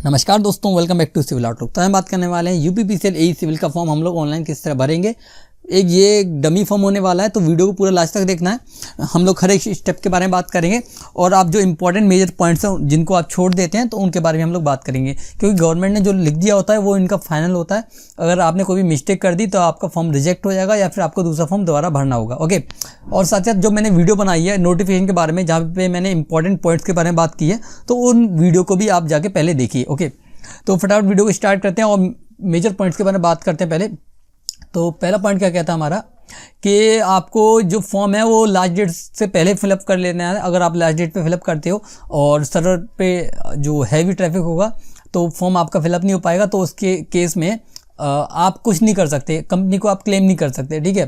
नमस्कार दोस्तों, welcome back to civil outlook. तो हम बात करने वाले हैं यूपीपीसीएल एई सिविल का फॉर्म हम लोग ऑनलाइन किस तरह भरेंगे। एक ये डमी फॉर्म होने वाला है, तो वीडियो को पूरा लास्ट तक देखना है। हम लोग हर एक स्टेप के बारे में बात करेंगे और आप जो इंपॉर्टेंट मेजर पॉइंट्स हैं जिनको आप छोड़ देते हैं तो उनके बारे में हम लोग बात करेंगे, क्योंकि गवर्नमेंट ने जो लिख दिया होता है वो इनका फाइनल होता है। अगर आपने कोई भी मिस्टेक कर दी तो आपका फॉर्म रिजेक्ट हो जाएगा या फिर आपको दूसरा फॉर्म दोबारा भरना होगा। ओके, और साथ साथ जो मैंने वीडियो बनाई है नोटिफिकेशन के बारे में, जहाँ पे मैंने इंपॉर्टेंट पॉइंट्स के बारे में बात की है, तो उन वीडियो को भी आप जाके पहले देखिए। ओके, तो फटाफट वीडियो को स्टार्ट करते हैं और मेजर पॉइंट्स के बारे में बात करते हैं। पहले तो पहला पॉइंट क्या कहता है हमारा कि आपको जो फॉर्म है वो लास्ट डेट से पहले फिलअप कर लेना है। अगर आप लास्ट डेट पे फिलअप करते हो और सर्वर पे जो हैवी ट्रैफिक होगा तो फॉर्म आपका फिलअप नहीं हो पाएगा, तो उसके केस में आप कुछ नहीं कर सकते, कंपनी को आप क्लेम नहीं कर सकते। ठीक है,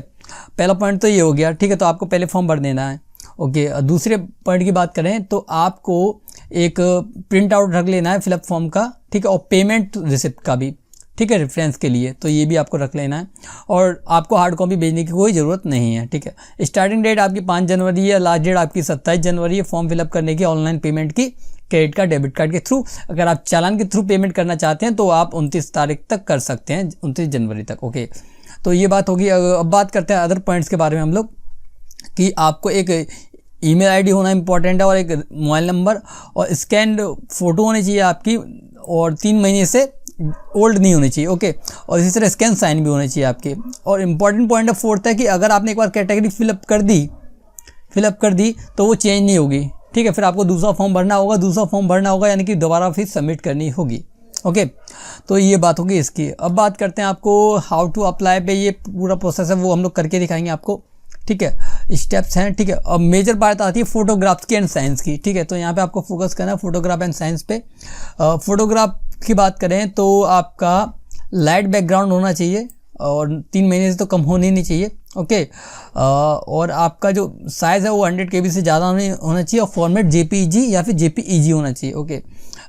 पहला पॉइंट तो ये हो गया। ठीक है, तो आपको पहले फॉर्म भर देना है। ओके, दूसरे पॉइंट की बात करें तो आपको एक प्रिंट आउट रख लेना है फिलअप फॉर्म का। ठीक है, और पेमेंट रिसिप्ट का भी, ठीक है, रेफरेंस के लिए, तो ये भी आपको रख लेना है। और आपको हार्ड कॉपी भेजने की कोई ज़रूरत नहीं है। ठीक है, स्टार्टिंग डेट आपकी 5 जनवरी है, लास्ट डेट आपकी 27 जनवरी है फॉर्म फिलअप करने की ऑनलाइन पेमेंट की, क्रेडिट कार्ड डेबिट कार्ड के थ्रू। अगर आप चालान के थ्रू पेमेंट करना चाहते हैं तो आप 29 तारीख तक कर सकते हैं, 29 जनवरी तक। ओके, तो ये बात होगी। अब बात करते हैं अदर पॉइंट्स के बारे में हम लोग, कि आपको एक ईमेल आईडी होना इंपॉर्टेंट है और एक मोबाइल नंबर और स्कैन्ड फ़ोटो होनी चाहिए आपकी, और 3 महीने से ओल्ड नहीं होनी चाहिए। ओके, और इसी तरह स्कैन साइन भी होने चाहिए आपके। और इम्पॉर्टेंट पॉइंट है फोर्थ है कि अगर आपने एक बार कैटेगरी फिलअप कर दी तो वो चेंज नहीं होगी। ठीक है, फिर आपको दूसरा फॉर्म भरना होगा, यानी कि दोबारा फिर सबमिट करनी होगी। ओके, तो ये बात होगी इसकी। अब बात करते हैं आपको हाउ टू अप्लाई पे, ये पूरा प्रोसेस है वो हम लोग करके दिखाएंगे आपको। ठीक है, स्टेप्स हैं। ठीक है, अब मेजर बात आती है फोटोग्राफ्स की एंड साइंस की। ठीक है, तो यहाँ पे आपको फोकस करना है फोटोग्राफ एंड साइंस पे। फोटोग्राफ की बात करें तो आपका लाइट बैकग्राउंड होना चाहिए और 3 महीने से तो कम होनी नहीं चाहिए। ओके, और आपका जो साइज़ है वो 100 KB से ज़्यादा होना चाहिए और फॉर्मेट JPEG या फिर JPEG होना चाहिए। ओके,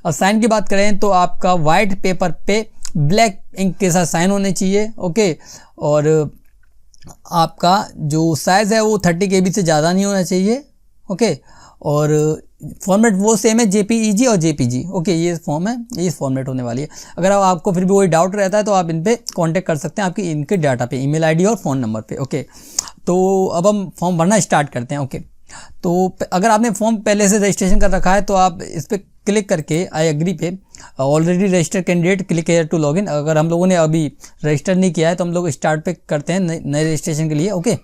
और साइन की बात करें तो आपका वाइट पेपर पे ब्लैक इंक के साथ साइन होने चाहिए। ओके, और आपका जो साइज़ है वो 30 KB से ज़्यादा नहीं होना चाहिए। ओके, और फॉर्मेट वो सेम है JPEG और JPG। ओके, ये फॉर्म है, ये फॉर्मेट होने वाली है। अगर आपको फिर भी कोई डाउट रहता है तो आप इन पे कांटेक्ट कर सकते हैं आपकी इनके डाटा पे, ईमेल आईडी और फ़ोन नंबर पे। ओके, तो अब हम फॉर्म भरना स्टार्ट करते हैं। ओके, तो अगर आपने फॉर्म पहले से रजिस्ट्रेशन कर रखा है तो आप इस पर क्लिक करके आई एग्री पे already registered candidate click here to login. अगर हम लोगों ने अभी रजिस्टर नहीं किया है तो हम लोग स्टार्ट पे करते हैं नए रजिस्ट्रेशन के लिए। ओके,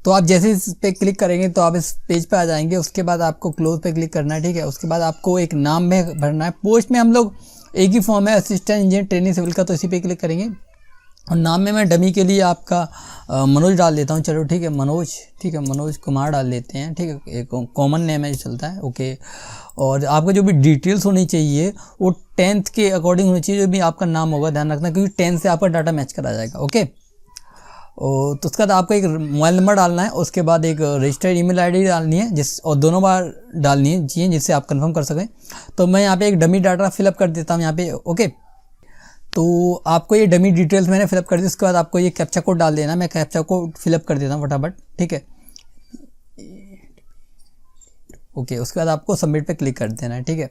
तो आप जैसे इस पे क्लिक करेंगे तो आप इस पेज पे आ जाएंगे। उसके बाद आपको क्लोज पे क्लिक करना है। ठीक है, उसके बाद आपको एक नाम में भरना है। पोस्ट में हम लोग एक ही फॉर्म है असिस्टेंट इंजीनियर ट्रेनिंग सिविल का, तो इसी पे क्लिक करेंगे। और नाम में मैं डमी के लिए आपका मनोज डाल देता हूँ। चलो ठीक है, मनोज, ठीक है, मनोज कुमार डाल लेते हैं। ठीक है, एक कॉमन नेम है जो चलता है। ओके, और आपको जो भी डिटेल्स होनी चाहिए वो 10th के अकॉर्डिंग होनी चाहिए, जो भी आपका नाम होगा ध्यान रखना, क्योंकि 10 से आपका डाटा मैच करा जाएगा। ओके, और तो उसके बाद आपको एक मोबाइल नंबर डालना है, उसके बाद एक रजिस्टर्ड ईमेल आईडी डालनी है और दोनों बार डालनी है चाहिए जिससे आप कंफर्म कर सकें। तो मैं यहाँ पे एक डमी डाटा फिलअप कर देता हूँ यहाँ पे। ओके, तो आपको ये डमी डिटेल्स मैंने फिलअप कर दी। उसके बाद आपको ये कैप्चा कोड डाल देना। मैं कैप्चा कोड फिलअप कर देता हूँ फटाफट। ठीक है, ओके, उसके बाद आपको सबमिट पे क्लिक कर देना है। ठीक है,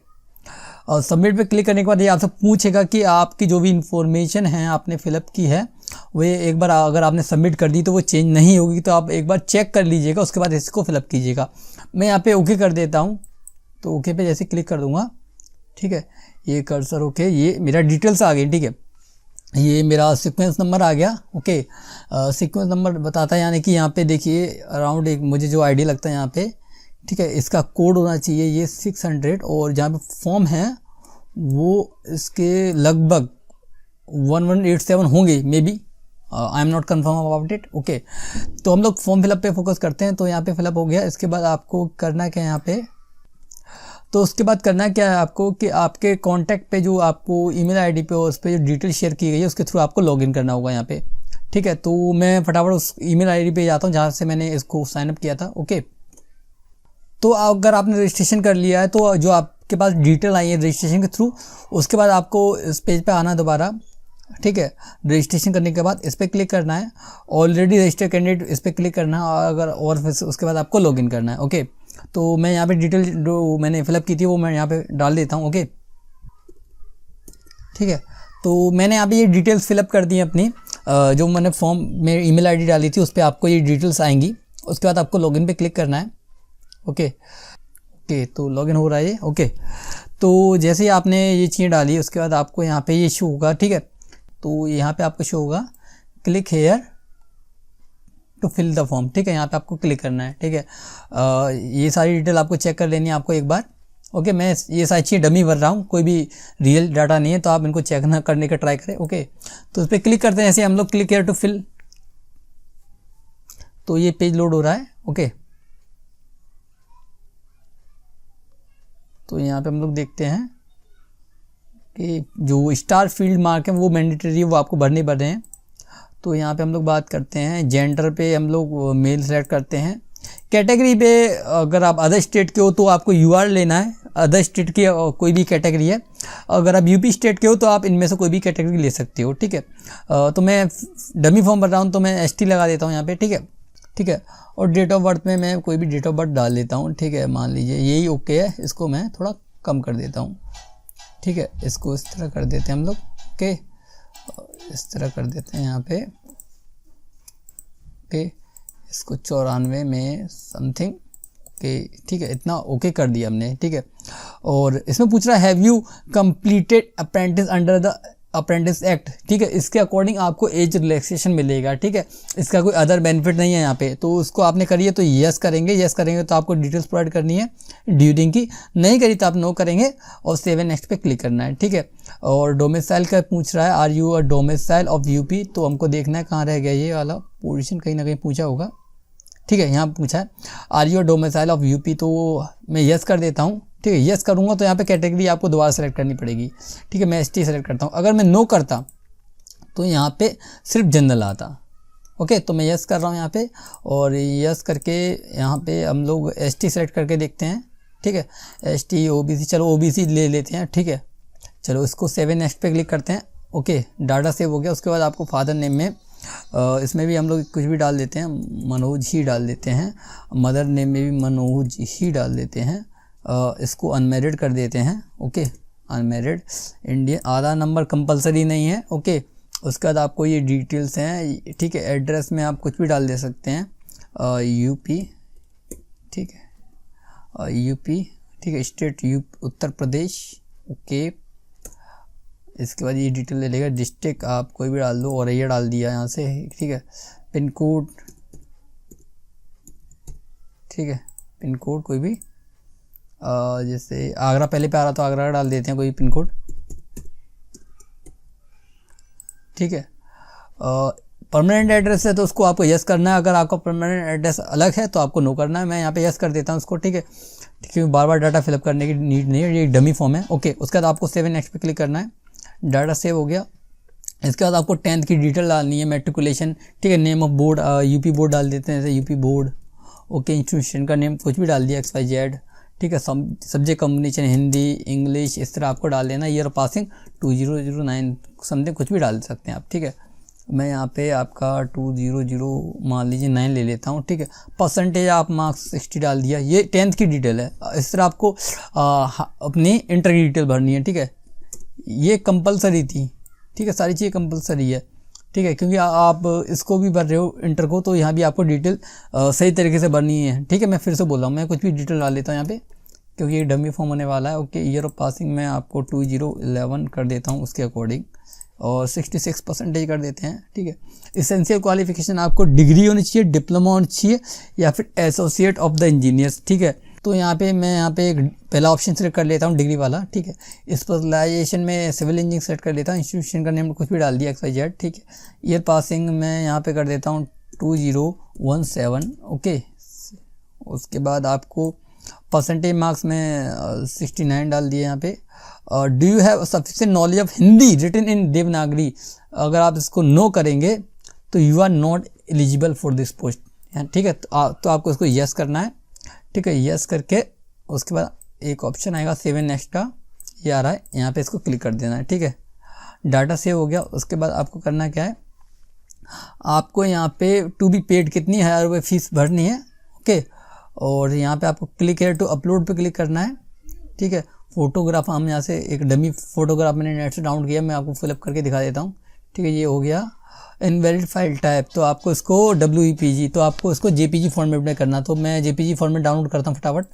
और सबमिट पे क्लिक करने के बाद ये आपसे पूछेगा कि आपकी जो भी इंफॉर्मेशन है आपने फिलअप की है वो एक बार अगर आपने सबमिट कर दी तो वो चेंज नहीं होगी, तो आप एक बार चेक कर लीजिएगा, उसके बाद इसको फिलअप कीजिएगा। मैं यहाँ पे ओके कर देता हूँ, तो ओके पे जैसे क्लिक कर दूँगा, ठीक है, ये कर्सर ओके, ये मेरा डिटेल्स आ गई। ठीक है, ये मेरा सीक्वेंस नंबर आ गया। ओके, सीक्वेंस नंबर बताता है, यानी कि यहाँ पे देखिए अराउंड एक मुझे जो आईडी लगता है यहाँ पे, ठीक है, इसका कोड होना चाहिए ये 600, और जहाँ पे फॉर्म है वो इसके लगभग 1187 होंगे, may be, I am not confirm about it. Okay, तो हम लोग फॉर्म फिलअप पे फोकस करते हैं। तो यहाँ पे फिलअप हो गया। इसके बाद आपको करना क्या है यहाँ पे, तो उसके बाद करना क्या है आपको कि आपके कॉन्टैक्ट पे जो आपको ईमेल आईडी पे उस पर जो डिटेल शेयर की गई है उसके थ्रू आपको लॉगिन करना होगा यहाँ पे। ठीक है, तो मैं फटाफट उस ईमेल आईडी पे जाता हूँ जहाँ से मैंने इसको साइनअप किया था। ओके, तो अगर आपने रजिस्ट्रेशन कर लिया है तो जो आपके पास डिटेल आई है रजिस्ट्रेशन के थ्रू, उसके बाद आपको इस पेज पे आना दोबारा। ठीक है। रजिस्ट्रेशन करने के बाद इस पर क्लिक करना है, ऑलरेडी रजिस्टर्ड कैंडिडेट इस पर क्लिक करना है, और अगर और फिर उसके बाद आपको लॉगिन करना है। ओके, तो मैं यहाँ पे डिटेल जो मैंने फिलअप की थी वो मैं यहाँ पे डाल देता हूँ। ओके, ठीक है। तो मैंने यहाँ पे ये डिटेल्स फिलअप कर दी हैं अपनी, जो मैंने फॉर्म में ईमेल आईडी डाली थी उस पर आपको ये डिटेल्स आएंगी। उसके बाद आपको लॉगिन पे क्लिक करना है। ओके ओके, तो लॉगिन हो रहा है ये। ओके, तो जैसे ही आपने ये चीज़ें डाली उसके बाद आपको यहाँ पे ये शो होगा, ठीक है। तो यहाँ पे आपको शो होगा click here to fill the form, ठीक है। यहाँ पे आपको क्लिक करना है, ठीक है। ये सारी डिटेल आपको चेक कर लेनी है आपको एक बार। ओके, मैं ये सारी चीज़ें डमी भर रहा हूँ, कोई भी रियल डाटा नहीं है, तो आप इनको चेक ना करने का ट्राई करें। ओके, तो इस पर क्लिक करते हैं, ऐसे हम लोग क्लिक हेयर टू फिल, तो ये पेज लोड हो रहा है। ओके, तो यहाँ पे हम लोग देखते हैं कि जो स्टार फील्ड मार्क है वो मैंडेटरी है, वो आपको भरने पड़ रहे हैं। तो यहाँ पे हम लोग बात करते हैं जेंडर पे, हम लोग मेल सेलेक्ट करते हैं। कैटेगरी पे अगर आप अदर स्टेट के हो तो आपको यूआर लेना है, अदर स्टेट की कोई भी कैटेगरी है। अगर आप यूपी स्टेट के हो तो आप इनमें से कोई भी कैटेगरी ले सकते हो, ठीक है। तो मैं डमी फॉर्म भर रहा हूँ तो मैं एसटी लगा देता हूँ यहाँ पे, ठीक है, ठीक है। और डेट ऑफ बर्थ में मैं कोई भी डेट ऑफ बर्थ डाल देता हूँ, ठीक है। मान लीजिए यही ओके है, इसको मैं थोड़ा कम कर देता हूँ, ठीक है। इसको इस तरह कर देते हैं हम लोग। ओके, इस तरह कर देते हैं यहाँ पे। ओके, इसको 94 में समथिंग। ओके, ठीक है, इतना ओके कर दिया हमने, ठीक है। और इसमें पूछ रहा है have you completed apprentice under the apprentice act, ठीक है। इसके अकॉर्डिंग आपको एज रिलैक्सेशन मिलेगा, ठीक है। इसका कोई अदर बेनिफिट नहीं है यहाँ पे, तो उसको आपने करी है तो यस करेंगे, यस करेंगे तो आपको डिटेल्स प्रोवाइड करनी है ड्यूरिंग की, नहीं करी तो आप नो करेंगे और सेव एंड नेक्स्ट पे क्लिक करना है, ठीक है। और डोमिसाइल का पूछ रहा है are you a domicile of UP, तो हमको देखना है कहाँ रह गया ये वाला पोजीशन, कहीं ना कहीं पूछा होगा, ठीक है। यहाँ पूछा है are you a domicile of UP, तो मैं यस कर देता हूँ, ठीक है। यस करूँगा तो यहाँ पे कैटेगरी आपको दोबारा सेलेक्ट करनी पड़ेगी, ठीक है। मैं एसटी सेलेक्ट करता हूँ। अगर मैं नो करता तो यहाँ पे सिर्फ जनरल आता। ओके, तो मैं यस कर रहा हूँ यहाँ पे, और यस करके यहाँ पे हम लोग एसटी सेलेक्ट करके देखते हैं, ठीक है। एसटी ओबीसी, चलो ओबीसी ले लेते हैं, ठीक है। चलो इसको सेव एंड नेक्स्ट पे क्लिक करते हैं। ओके, डाटा सेव हो गया। उसके बाद आपको फादर नेम में इसमें भी हम लोग कुछ भी डाल देते हैं, मनोज ही डाल देते हैं। मदर नेम में भी मनोज ही डाल देते हैं। इसको अनमेरिड कर देते हैं। ओके, अनमेरिड इंडियन, आधार नंबर कंपलसरी नहीं है। ओके, उसके बाद आपको ये डिटेल्स हैं, ठीक है। एड्रेस में आप कुछ भी डाल दे सकते हैं, यूपी, ठीक है, यूपी, ठीक है। स्टेट उत्तर प्रदेश। ओके, इसके बाद ये डिटेल ले लेगा। डिस्ट्रिक्ट आप कोई भी डाल दो, और ये डाल दिया यहाँ से, ठीक है। पिन कोड, ठीक है, पिन कोड कोई भी, जैसे आगरा पहले पे आ रहा तो आगरा डाल देते हैं कोई पिन कोड, ठीक है। परमानेंट एड्रेस है तो उसको आपको यस करना है, अगर आपका परमानेंट एड्रेस अलग है तो आपको नो करना है। मैं यहाँ पे यस कर देता हूँ उसको, ठीक है, क्योंकि बार बार डाटा फिलअप करने की नीड नहीं है, ये डमी फॉर्म है। ओके, उसके बाद आपको सेव एंड नेक्स्ट पे क्लिक करना है। डाटा सेव हो गया। इसके बाद आपको 10th की डिटेल डालनी है, मैट्रिकुलेशन, ठीक है। Name of board, UP board डाल देते हैं, जैसे यूपी बोर्ड। ओके, इंस्टीट्यूशन का नेम कुछ भी डाल दिया, XYZ, ठीक है। सब्जेक्ट कॉम्बिनेशन हिंदी इंग्लिश, इस तरह आपको डाल देना। ईयर ऑफ पासिंग 2009 समथिंग कुछ भी डाल सकते हैं आप, ठीक है। मैं यहाँ पे आपका 200 मान लीजिए 9 ले लेता हूँ, ठीक है। परसेंटेज आप मार्क्स 60 डाल दिया। ये 10th की डिटेल है। इस तरह आपको अपनी इंटर की डिटेल भरनी है, ठीक है। ये कंपलसरी थी, ठीक है, सारी चीज़ें कंपलसरी है, ठीक है, क्योंकि आप इसको भी भर रहे हो इंटर को, तो यहाँ भी आपको डिटेल सही तरीके से भरनी है, ठीक है। मैं फिर से बोल रहा हूँ, मैं कुछ भी डिटेल डाल लेता हूँ यहाँ पे, क्योंकि ये डमी फॉर्म होने वाला है। ओके, ईयर ऑफ पासिंग मैं आपको 2011 कर देता हूँ उसके अकॉर्डिंग, और 66% कर देते हैं, ठीक है। इसेंशियल क्वालिफिकेशन आपको डिग्री होनी चाहिए, डिप्लोमा होनी चाहिए, या फिर एसोसिएट ऑफ द इंजीनियर्स, ठीक है। तो यहाँ पे मैं यहाँ पे एक पहला ऑप्शन सेलेक्ट कर लेता हूँ, डिग्री वाला, ठीक है। स्पेशलाइजेशन में सिविल इंजीनियरिंग सेलेक्ट कर लेता हूँ। इंस्टीट्यूशन का नेम कुछ भी डाल दिया, XYZ, ठीक है। ईयर पासिंग मैं यहाँ पे कर देता हूँ 2017। ओके, उसके बाद आपको परसेंटेज मार्क्स में 69 डाल दिए यहाँ पे। Do you have sufficient knowledge of Hindi written in Devanagari, अगर आप इसको नो करेंगे तो you are not eligible for this post, ठीक है। तो आपको इसको यस करना है, ठीक है। यस करके उसके बाद एक ऑप्शन आएगा सेव एंड नेक्स्ट का, ये आ रहा है, यहाँ पे इसको क्लिक कर देना है, ठीक है। डाटा सेव हो गया। उसके बाद आपको करना क्या है, आपको यहाँ पे टू बी पेड कितनी 1000 रुपये फीस भरनी है। ओके, और यहाँ पे आपको क्लिक है टू अपलोड पे क्लिक करना है। ठीक है, फोटोग्राफ हम यहाँ से एक डमी फोटोग्राफ मैंने नेट से डाउनलोड किया, मैं आपको फिलअप करके दिखा देता हूँ। ठीक है, ये हो गया। इनवैलिड फाइल टाइप, तो आपको इसको WPG, तो आपको इसको JPG फॉर्मेट में करना। तो मैं JPG फॉर्मेट डाउनलोड करता हूँ फटाफट,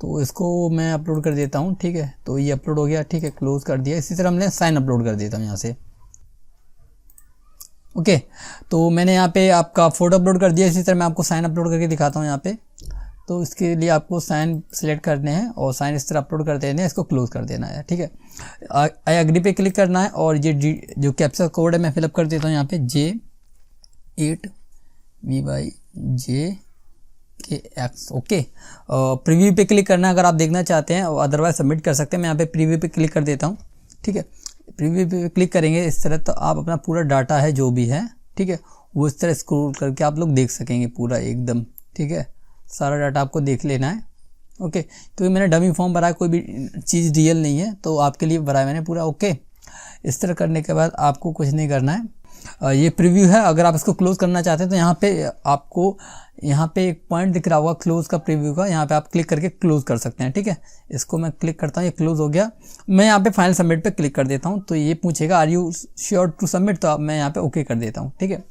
तो इसको मैं अपलोड कर देता हूँ। ठीक है, तो ये अपलोड हो गया। ठीक है, क्लोज कर दिया। इसी तरह हमने साइन अपलोड कर देता हूँ यहाँ से। ओके, तो मैंने यहाँ पे आपका फ़ोटो अपलोड कर दिया। इसी तरह मैं आपको साइन अपलोड करके दिखाता हूँ यहाँ पे। तो इसके लिए आपको साइन सेलेक्ट करने हैं और साइन इस तरह अपलोड कर देने हैं, इसको क्लोज कर देना है। ठीक है, आई एग्री पे क्लिक करना है और ये जो कैप्चा कोड है मैं फिलअप कर देता हूँ यहाँ पे, J8VYJKX। ओके, प्रीव्यू पे क्लिक करना है अगर आप देखना चाहते हैं, अदरवाइज सबमिट कर सकते हैं। मैं यहाँ पे प्रीव्यू पे क्लिक कर देता हूँ। ठीक है, प्रीव्यू पे क्लिक करेंगे इस तरह, तो आप अपना पूरा डाटा है जो भी है, ठीक है, वो इस तरह स्क्रॉल करके आप लोग देख सकेंगे पूरा एकदम। ठीक है, सारा डाटा आपको देख लेना है। ओके, क्योंकि मैंने डमी फॉर्म भरा है, कोई भी चीज़ रियल नहीं है, तो आपके लिए भरा है मैंने पूरा। ओके, इस तरह करने के बाद आपको कुछ नहीं करना है। ये प्रीव्यू है। अगर आप इसको क्लोज करना चाहते हैं तो यहाँ पे आपको यहाँ पे एक पॉइंट दिख रहा होगा क्लोज का, प्रीव्यू का, यहाँ पे आप क्लिक करके क्लोज कर सकते हैं। ठीक है, इसको मैं क्लिक करता हूँ, ये क्लोज हो गया। मैं यहाँ पे फाइनल सबमिट पे क्लिक कर देता हूँ। तो ये पूछेगा are you sure to submit, तो मैं यहाँ पे ओके कर देता हूँ। ठीक है,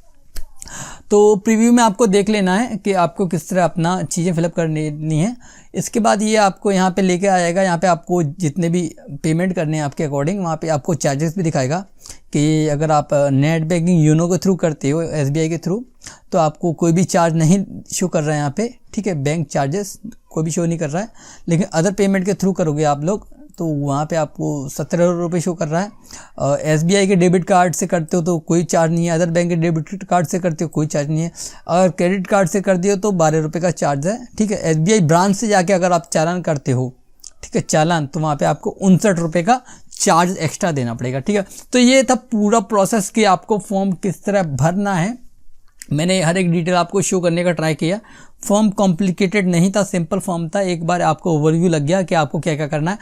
तो प्रीव्यू में आपको देख लेना है कि आपको किस तरह अपना चीज़ें फिलअप करनी है। इसके बाद ये आपको यहाँ पे लेके आएगा। यहाँ पे आपको जितने भी पेमेंट करने हैं आपके अकॉर्डिंग, वहाँ पे आपको चार्जेस भी दिखाएगा कि अगर आप नेट बैंकिंग यूनो के थ्रू करते हो, SBI के थ्रू, तो आपको कोई भी चार्ज नहीं शो कर रहा है यहाँ पे। ठीक है, बैंक चार्जेस कोई भी शो नहीं कर रहा है। लेकिन अदर पेमेंट के थ्रू करोगे आप लोग तो वहाँ पे आपको 17 रुपये शो कर रहा है। SBI के डेबिट कार्ड से करते हो तो कोई चार्ज नहीं है, अदर बैंक के डेबिट कार्ड से करते हो कोई चार्ज नहीं है, अगर क्रेडिट कार्ड से कर दियो तो 12 रुपये का चार्ज है। ठीक है, SBI ब्रांच से जाके अगर आप चालान करते हो, ठीक है, चालान, तो वहाँ पे आपको 59 रुपये का चार्ज एक्स्ट्रा देना पड़ेगा। ठीक है, तो ये था पूरा प्रोसेस कि आपको फॉर्म किस तरह भरना है। मैंने हर एक डिटेल आपको शो करने का ट्राई किया। फॉर्म कॉम्प्लिकेटेड नहीं था, सिंपल फॉर्म था। एक बार आपको ओवरव्यू लग गया कि आपको क्या क्या करना है।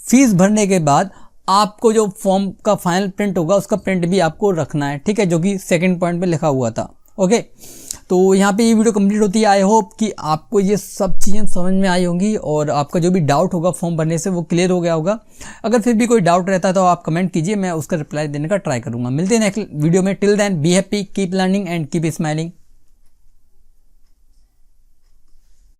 फीस भरने के बाद आपको जो फॉर्म का फाइनल प्रिंट होगा उसका प्रिंट भी आपको रखना है। ठीक है, जो कि सेकंड पॉइंट पे लिखा हुआ था। ओके, तो यहाँ पे ये वीडियो कंप्लीट होती है। आई होप कि आपको ये सब चीज़ें समझ में आई होंगी और आपका जो भी डाउट होगा फॉर्म भरने से वो क्लियर हो गया होगा। अगर फिर भी कोई डाउट रहता है तो आप कमेंट कीजिए, मैं उसका रिप्लाई देने का ट्राई करूँगा। मिलते हैं नेक्स्ट वीडियो में। Till then be happy, keep learning and keep smiling.